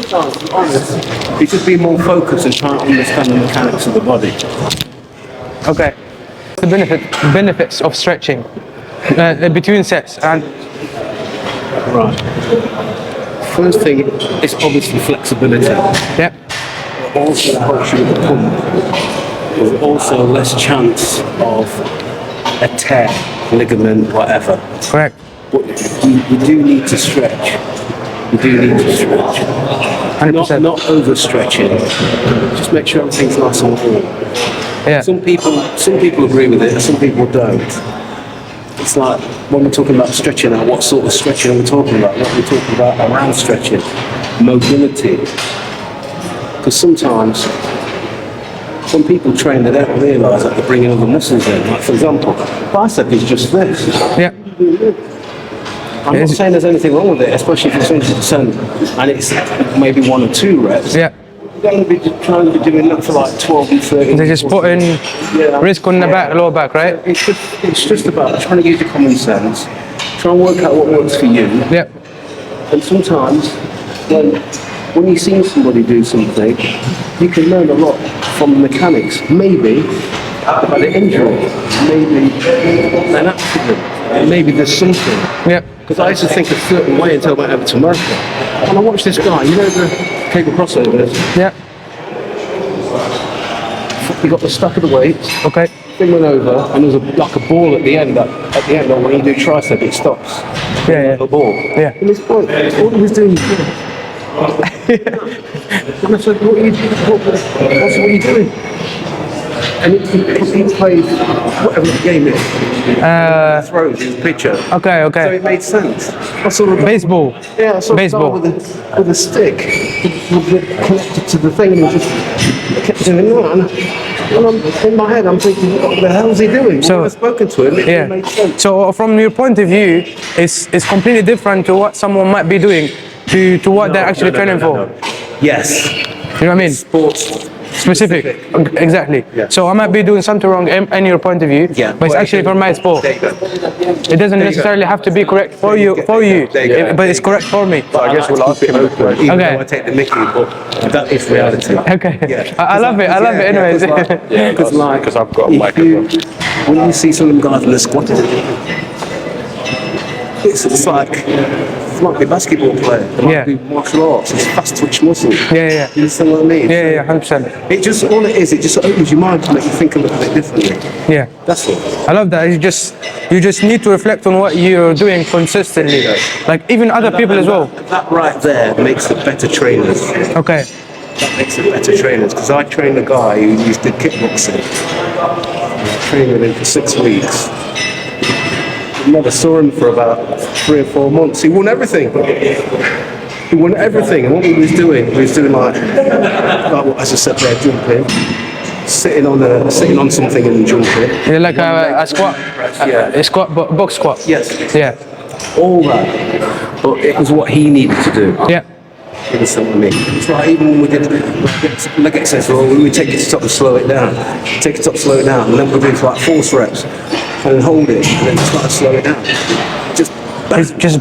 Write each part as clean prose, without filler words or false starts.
sometimes, to be honest, you should be more focused and try to understand the mechanics of the body. Okay. The benefits of stretching between sets and Right. First thing is obviously flexibility. yeah. Also helps you with the pump. There's also less chance of a tear, ligament, whatever. Correct. But you do need to stretch. You do need to stretch. 100%. Not overstretching. Just make sure everything's nice and warm. Yeah. Some people agree with it, and some people don't. It's like when we're talking about stretching, what sort of stretching are we talking about? What are we talking about around stretching? Mobility. Because sometimes some people train, they don't realise that they're bringing other muscles in. Like for example, bicep is just this. Yeah. I'm not saying there's anything wrong with it, especially if it's 20% and it's maybe 1 or 2 reps. Yeah. You're going to be trying to be doing that for like 12 and 13. They're just putting risk on the back, lower back, right? It's just about trying to use your common sense, try and work out what works for you. Yeah. And sometimes when you see somebody do something, you can learn a lot from the mechanics. Maybe about an injury, maybe an accident, maybe there's something. Yeah. Because I used to think a certain way until I went over to America. And I watched this guy, you know the cable crossovers? Yeah. He got the stack of the weights, Okay. thing went over, and there was like a ball at the end. At the end, when you do tricep, it stops. Yeah. A ball. Yeah. And this point, all he was doing. And I said, what are you doing? And he played whatever the game is. Throws his pitcher. Okay. So Okay. it made sense. I saw a guy, Baseball. yeah, I saw Baseball. a guy with a stick connected to the thing and just kept doing that. And I'm, in my head, I'm thinking, what the hell is he doing? So- When I've spoken to him, it Yeah. made sense. So from your point of view, it's completely different to what someone might be doing to what they're actually training for. Yes. You know what I mean? Sports. Specific. Exactly. Yeah. So I might be doing something wrong in your point of view, Yeah. but it's actually for my sport. There you go. It doesn't necessarily have to be correct for you, There you go. but it's correct for me. I guess we'll ask him open, even Okay. though I take the mickey, but that is reality. Okay. Yeah. I love it. I love it. Anyways. Because I've got a if mic you, as when you see some of them guys in the squat, it's like it might be a basketball player, it might Yeah. be martial arts, it's fast twitch muscle. Yeah. You understand what I mean? Yeah. 100%. It just, all it is, it just opens your mind to make you think a little bit differently. Yeah. That's all. I love that. You just need to reflect on what you're doing consistently. Like even other people as well. That right there makes it better trainers. Okay. That makes it better trainers. Because I trained a guy who used to kickboxing. I trained with him for 6 weeks. Never saw him for about 3 or 4 months. He won everything. He won everything. And what he was doing like as I said there, jumping, sitting on something and jumping. Yeah, like a squat. A squat, box squat. Yes. Yeah. All that. But it was what he needed to do. Yeah. You understand what I mean? It's like even when we did leg exercise, well, we would take it to top and slow it down. Take it top, slow it down, and then we'll do it for like force reps. And then hold it, and then try to slow it down. Just It's just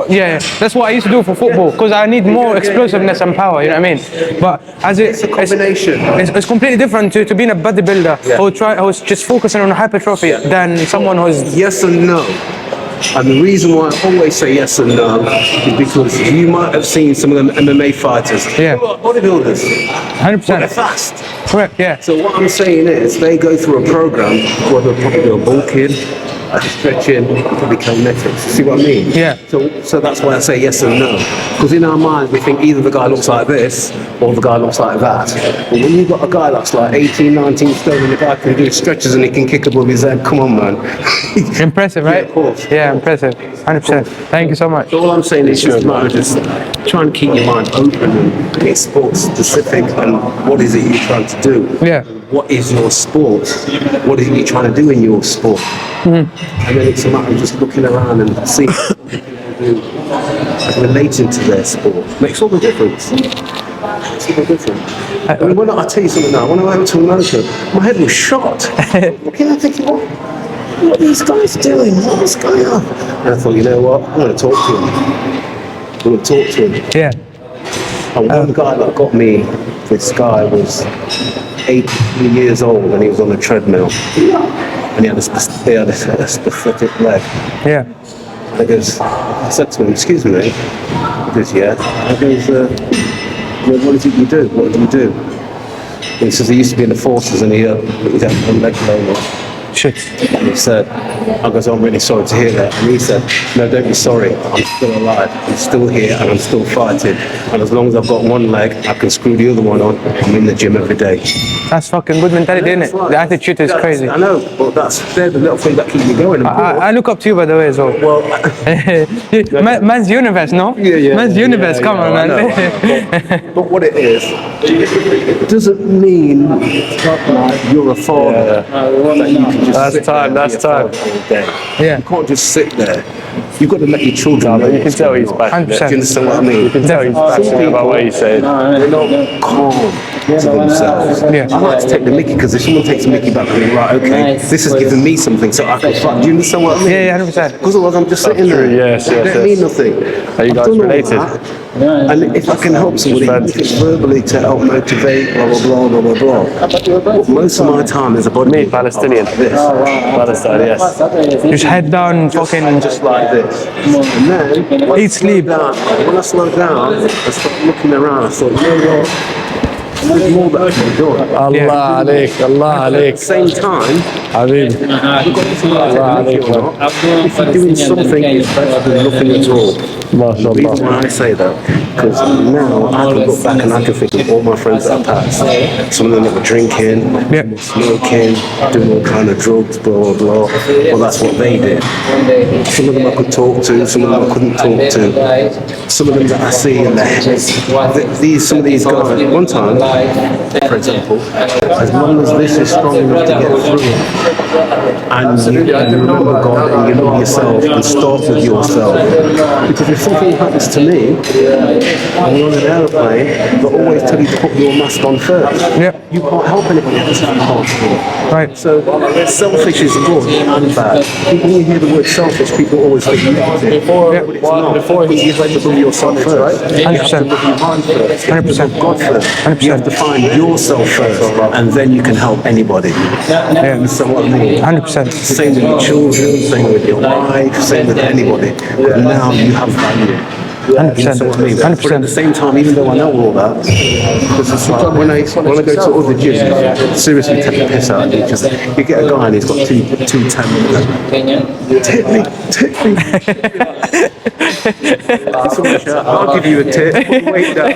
yeah. That's what I used to do for football because I need more explosiveness and power. You know what I mean? But as it's a combination. it's completely different to being a bodybuilder who's just focusing on hypertrophy than someone who's Yes and no. And the reason why I always say yes and no is because you might have seen some of them MMA fighters. Yeah. Who are bodybuilders. 100%. They're fast. Correct. Yeah. So what I'm saying is they go through a program where they'll probably do a bulking, a stretching, probably kinetics. See what I mean? Yeah. So that's why I say yes and no. Because in our minds we think either the guy looks like this or the guy looks like that. But when you've got a guy that's like 18, 19 stone and the guy can do stretches and he can kick above his head, come on man. Impressive, right? Yeah, of course. Yeah, impressive. 100%. Thank you so much. So all I'm saying is just a matter of just trying to keep your mind open and be sports specific and what is it you're trying to do? Yeah. What is your sport? What is it you're trying to do in your sport? Mm-hmm. And then it's a matter of just looking around and seeing what people do and relating to their sport. Makes all the difference. Makes all the difference. I mean, when I tell you something now, when I went to America, my head was shot. Looking at thinking, what are these guys doing? What's going on? And I thought, you know what? I'm going to talk to him. I'm going to talk to him. Yeah. And one guy that got me, this guy was 83 years old and he was on a treadmill. And he had a pathetic leg. Yeah. I said to him, excuse me, mate. He goes, yeah. I goes, what is it you do? What do you do? And he says he used to be in the forces and he had a leg blown off. Shit. And he said, I goes, I'm really sorry to hear that. And he said, no, don't be sorry. I'm still alive. I'm still here and I'm still fighting. And as long as I've got one leg, I can screw the other one on. I'm in the gym every day. That's fucking good mentality, isn't it? The attitude is crazy. I know, but they're the little things that keep me going. I look up to you, by the way, as well. Man's universe, no? Yeah. Man's universe, come on, I man. know. But what it is, it doesn't mean like you're a father that you can just That's sit time, there and that's be a time. father all day. Yeah. You can't just sit there. You've got to let your children know. You can what's tell going he's on. passionate. 100%. Do you understand what I mean? You can tell he's passionate about what he's saying. They're not calm to themselves. Yeah. I like to take the mickey because if someone takes a mickey back to me, right, okay, this has given me something so I can fuck. Do you understand what I mean? Yeah, 100%. Because otherwise I'm just sitting there. true, yes, It yes, don't yes. mean nothing. Are you I've guys done all related? that. And if I can help somebody, even if it's verbally to help motivate, blah, blah, blah, blah, blah, blah. But most of my time is a body. Me, Palestinian. This. Palestine, yes. Just head down, fucking Just like this. And then, when I Eat, sleep. slowed down, I started looking around, I thought, you know what? There's more that I can do. Allah عليك, Allah At عليك. the same time, حبيبي. if you're doing something, it's better than nothing at all. ما The شاء reason الله. why I say that, because now I can look back and I can think of all my friends that passed. Some of them that were drinking, Yeah. smoking, doing all kind of drugs, blah, blah, blah. Well, that's what they did. Some of them I could talk to, some of them I couldn't talk to. Some of them that I see in some of these guys, one time, for example, as long as this is strong enough to get through it, and you remember God and you know yourself and start with yourself. Because if something happens to me, I'm on an aeroplane, they always tell you to put your mask on first. Yeah. You can't help anybody else that you can't see. Right. So selfish is good and bad. When you hear the word selfish, people always think negative. Yeah. But it's not. Because you have to love yourself first. You have to 100%. love your mind first. You have to 100%. love God first. 100%. You have to find yourself first, and then you can help anybody. Yeah. So what I mean? 100%. Same with your children, same with your wife, same with anybody. But now you have value. 100%. So what I mean? But at 100%. the same time, even though I know all that, because it's like when I go to other gyms, seriously take the piss out of me. Just you get a guy and he's got two 10 minutes. Tip me. I'll give you a tip. Wait down.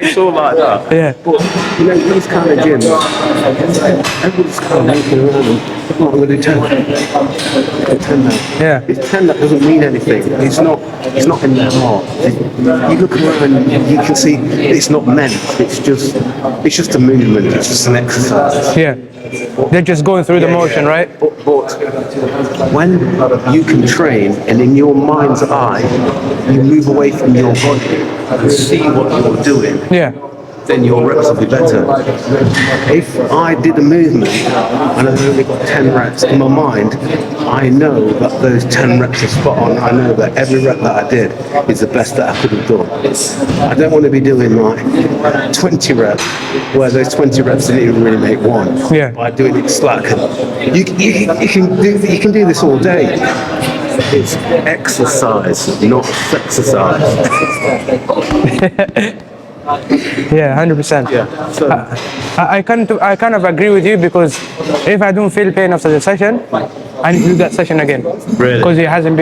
It's all like that. Yeah. But you know these kind of gyms, everybody's kind of making around them. I'm going to do 10. 10 now. Yeah. It's 10 that doesn't mean anything. It's not in their heart. You look around and you can see it's not meant. It's just a movement. It's just an exercise. Yeah. They're just going through the motion, right? But when you can train and in your mind's eye you move away from your body and see what you're doing, Yeah. then your reps will be better. If I did a movement and I've only got 10 reps in my mind, I know that those 10 reps are spot on. I know that every rep that I did is the best that I could have done. I don't want to be doing like 20 reps where those 20 reps didn't even really make one. Yeah. By doing it slack. You can do this all day. It's exercise, not exercise. Yeah, 100%. Yeah. So I kind of agree with you because if I don't feel pain after the session, I need to do that session again. Really? Because it hasn't.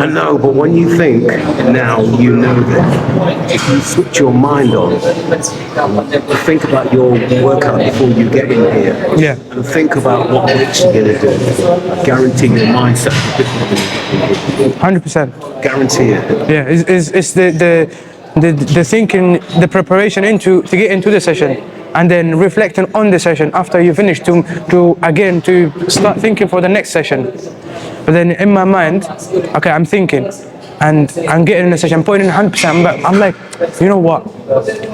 I know, but when you think now, you know that if you switch your mind on, think about your workout before you get in here, Yeah. and think about what weights you're going to do. I guarantee your mindset is different. 100%. Guarantee it. Yeah, it's the thinking, the preparation to get into the session, and then reflecting on the session after you finish to start thinking for the next session. But then in my mind, okay, I'm thinking, and I'm getting in the session, putting in 100%. But I'm like, you know what?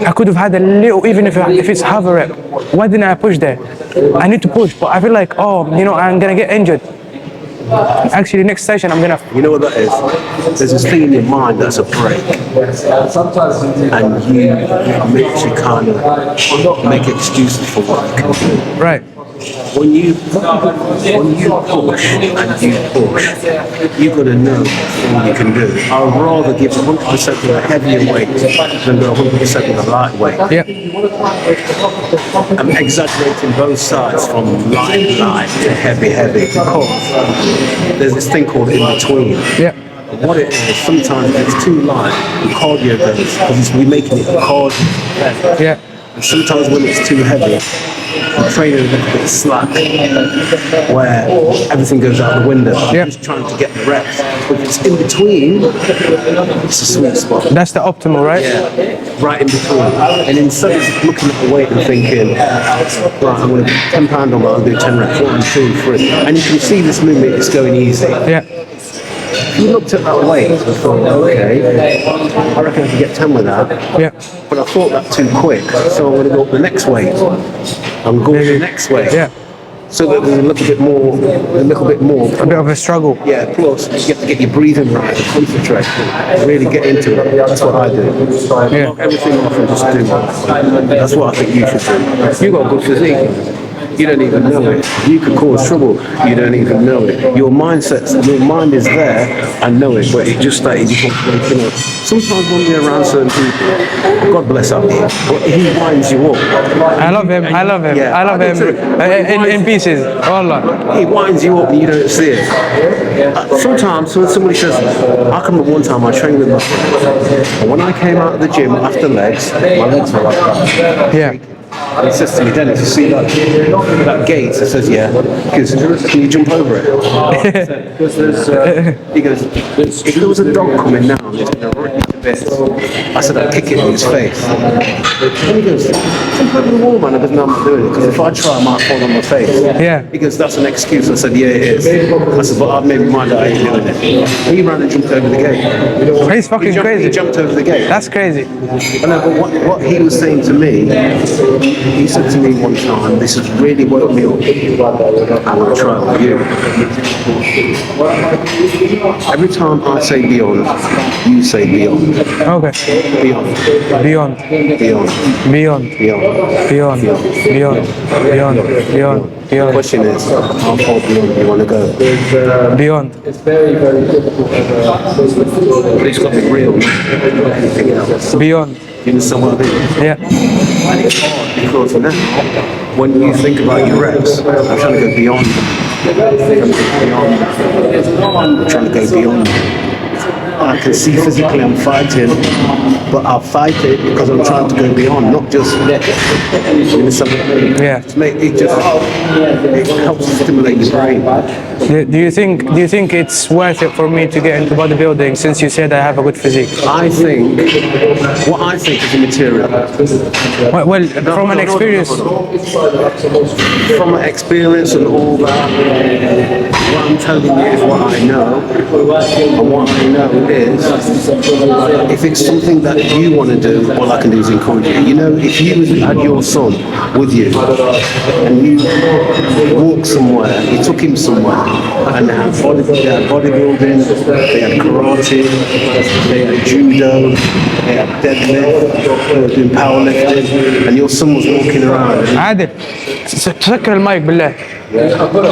I could have had a little, even if it's half a rep. Why didn't I push there? I need to push, but I feel like, I'm gonna get injured. actually next session I'm gonna. You know what that is? There's this thing in your mind that's a break, and you makes you kind of make excuses for what you can do. Right. When you push and you push, you've got to know what you can do. I'd rather give 100% with a heavier weight than go 100% with a light weight. Yeah. I'm exaggerating both sides from light to heavy because there's this thing called in between. Yeah. What it is, sometimes if it's too light, the cardio goes, because we're making it cardio. Yeah. And sometimes when it's too heavy, the training is a little bit slack, where everything goes out the window. I'm Yeah. just trying to get the reps. But if it's in between, it's a sweet spot. That's the optimal, right? Yeah, right in between. And instead of looking at the weight and thinking, right, I'm going to do 10 pound on that, I'll do 10 reps, 1, 2, 3. And you can see this movement is going easy. Yeah. If you looked at that weight and thought, okay, I reckon I can get 10 with that. Yeah. But I thought that too quick, so I'm going to go up the next weight. I'm going to the next weight. Yeah. So that there's a little bit more, A bit of a struggle. Yeah, plus you have to get your breathing right and concentrate, really get into it. That's what I do. Yeah. Knock everything off and just do it. That's what I think you should do. You got a good physique. You don't even know it. You could cause trouble. You don't even know it. Your mind is there and know it, but it just started waking up. Sometimes when you're around certain people, God bless up here, but he winds you up. I love him. I love him. Yeah, I love I him do too. in pieces. Wallah. He winds you up and you don't see it. Sometimes when somebody says, I can remember one time I trained with my friend, and when I came out of the gym after legs, my legs were like that. Yeah. And he says to me, Dennis, you see that gate? I says, yeah. He goes, can you jump over it? He goes, if there was a dog coming now, he's going to rip me to bits. I said, I'd kick it in his face. And he goes, jump over the wall, man. I goes, no, I'm not doing it, because if I try, I might fall on my face. Yeah. He goes, that's an excuse. I said, yeah, it is. I said, but I've made my mind that I ain't doing it. He ran and jumped over the gate. He's fucking He crazy. jumped over the gate. That's crazy. I know, but what he was saying to me, he said to me one time, this has really woke me up. I want to try it with you. Every time I say beyond, you say beyond. Okay. Beyond. Beyond. Beyond. Beyond. Beyond. Beyond. Beyond. Beyond. Beyond. The Beyond. question is, how far beyond do you want to go? Beyond. But it's got to be real, not anything else. Beyond. You understand what I mean? Yeah. And it's hard because now, when you think about your reps, I'm trying to go beyond. I'm trying to go beyond. I can see physically I'm fighting, but I'll fight it because I'm trying to go beyond, not just you understand what I mean? Yeah. It helps stimulate your brain. Do you think it's worth it for me to get into bodybuilding since you said I have a good physique? I think what I think is immaterial. Well, from an experience. From an experience and all that, what I'm telling you is what I know, and what I know is, if it's something that you want to do, all I can do is encourage you. You know, if you had your son with you, and you walked somewhere, you took him somewhere, and they had bodybuilding, they had karate, they had judo, they had deadlift, they were doing powerlifting, and your son was walking around, عادل تسكر المايك بالله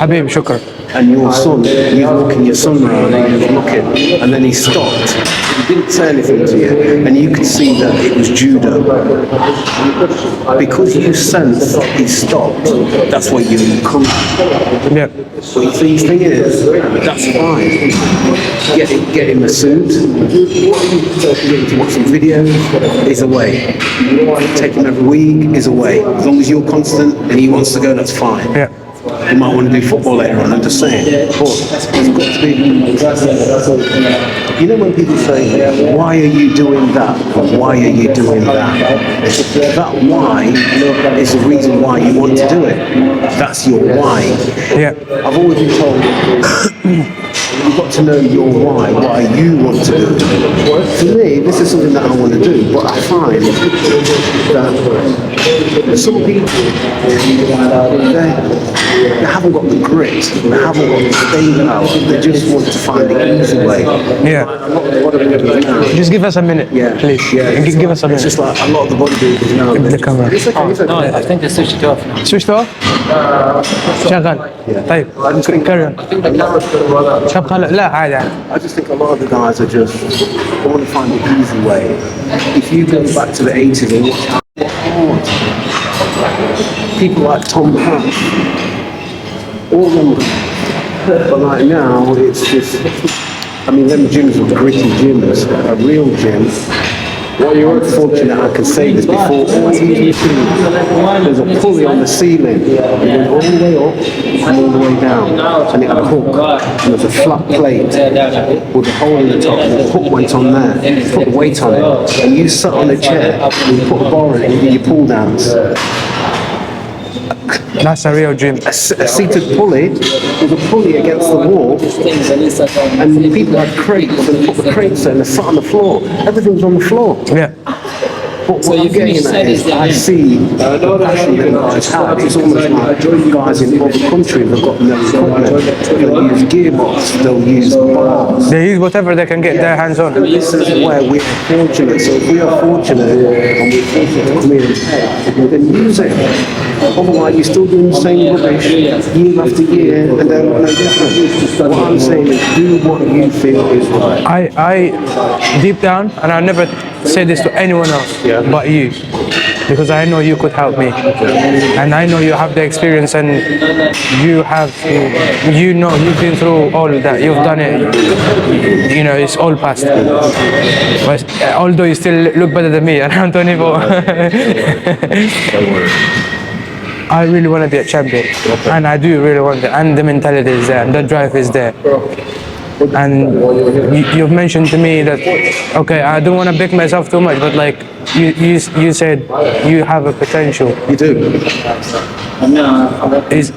حبيبي شكرا. and your son, he was walking your son around and he was looking, and then he stopped. He didn't say anything to you, and you could see that it was judo. Because you sensed he stopped, that's what you encourage. Yeah. So you see, the thing is, that's fine. Get him a suit, get him to watch some videos, is away. Take him every week, is away. As long as you're constant and he wants to go, that's fine. Yeah. You might want to do football later on, I'm just saying. But it's got to be, you know when people say, why are you doing that? Or why are you doing that? That why is the reason why you want to do it. That's your why. Yeah. I've always been told, You've got to know your why you want to do. For me, this is something that I want to do, but I find that some people, they haven't got the grit, they haven't got the staying power, they just want to find the easy way. Yeah. A lot of bodybuilders now, Just give us a minute, please. Give us a it's minute. just like a lot of the bodybuilders now. The camera. It's okay, it's okay. I think they switched it off now. switched off؟ شغال. طيب carry on. شغال لا عادي عادي. I just think a lot of the guys are just they want to find the easy way. If you go back to the 80s and watch how hard people like Tom Hanks, all them guys, but like now it's just, I mean, them gyms are gritty gyms, a real gym. What you're unfortunate, I can say this before, all these machines, there's a pulley on the ceiling, it goes all the way up and all the way down, and it had a hook, and there's a flat plate with a hole in the top, and the hook went on there, put the weight on it, and you sat on a chair, and you put a bar in it, and you do your pull downs. That's a real gym. A seated pulley, with a pulley against the wall, and people had crates, and put the crates there, and they sat on the floor, everything's on the floor. Yeah. But what I'm getting at is, I see the passion that guys have. It's almost like guys in other countries have got no equipment. They'll use gearbox, they'll use bars. They use whatever they can get their hands on. This is where we're fortunate. So if we are fortunate and we're fortunate to come in, then use it. Otherwise, you're still doing the same rubbish year after year, and they're no different. What I'm saying is, do what you feel is right. I deep down, and I never say this to anyone else but you, because I know you could help me, and I know you have the experience, and you have, you know, you've been through all of that, you've done it, you know, it's all past. But although you still look better than me, and I'm 24. I really want to be a champion, and I do really want it, and the mentality is there, and the drive is there. And you've mentioned to me that, okay, I don't want to big myself too much, but like you said, you have a potential. You do.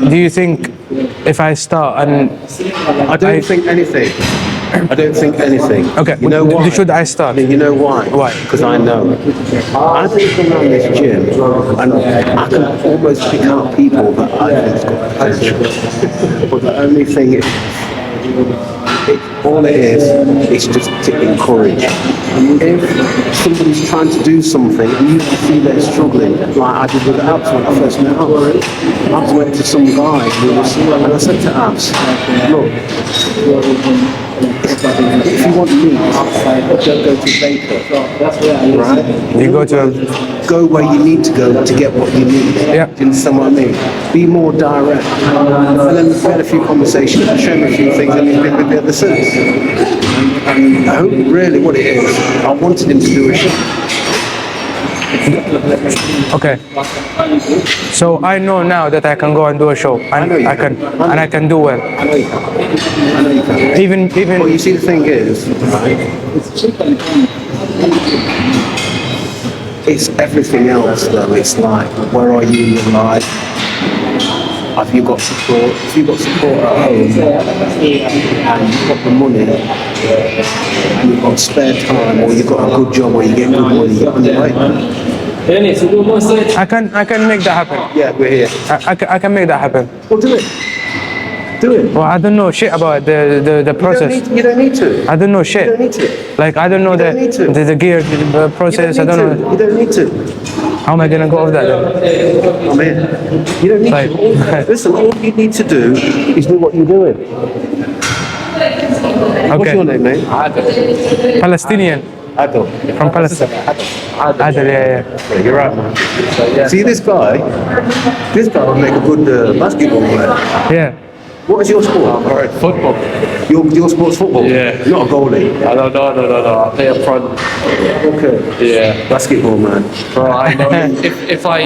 Do you think if I start and I don't think anything. I don't think anything. Okay, You know why? should I start? You know why? Why? Because I know. I can come around this gym and I can almost pick out people that I think's got potential. But the only thing is, all it is just to encourage. If somebody's trying to do something and you see they're struggling, like I did with Abs when I first met Abs. Abs went to some guy who was, and I said to Abs, look, if you want meat, don't go to Baker, right? You go to Go where you need to go to get what you need. Yeah. Do you understand what I mean? Be more direct. And then we had a few conversations, I showed him a few things, and he's been with me ever since. And I hope really what it is, I wanted him to do a show. okay. So I know now that I can go and do a show, and know you I can, can. and I can do well. I know you can. I know you can. Even Well, you see, the thing is, right? It's everything else, though. It's like, where are you in your life? Have you got support? If you've got support at home, and you've got the money, and you've got spare time, or you've got a good job, or you get good money, you're on your way. I can make that happen. Yeah, we're here. I can make that happen. Well, do it. Do it. Well, I don't know shit about the process. You don't need to. I don't know You shit. don't need to. Like I don't know You don't need to. the gear, the process. I don't know. You don't need to. How am I gonna go off that then? I'm in. You don't need Like- to. Listen, all you need to do is do what you're doing. What's Okay. your name, mate? Palestinian Adel. from Palestine. Adel, yeah. You're right, man. See, this guy will make a good basketball player. Yeah. What is your sport? Football. Your sport's football? Yeah. Not a goalie? No. I play up front. Okay. Yeah. Basketball, man. Bro, I know. if I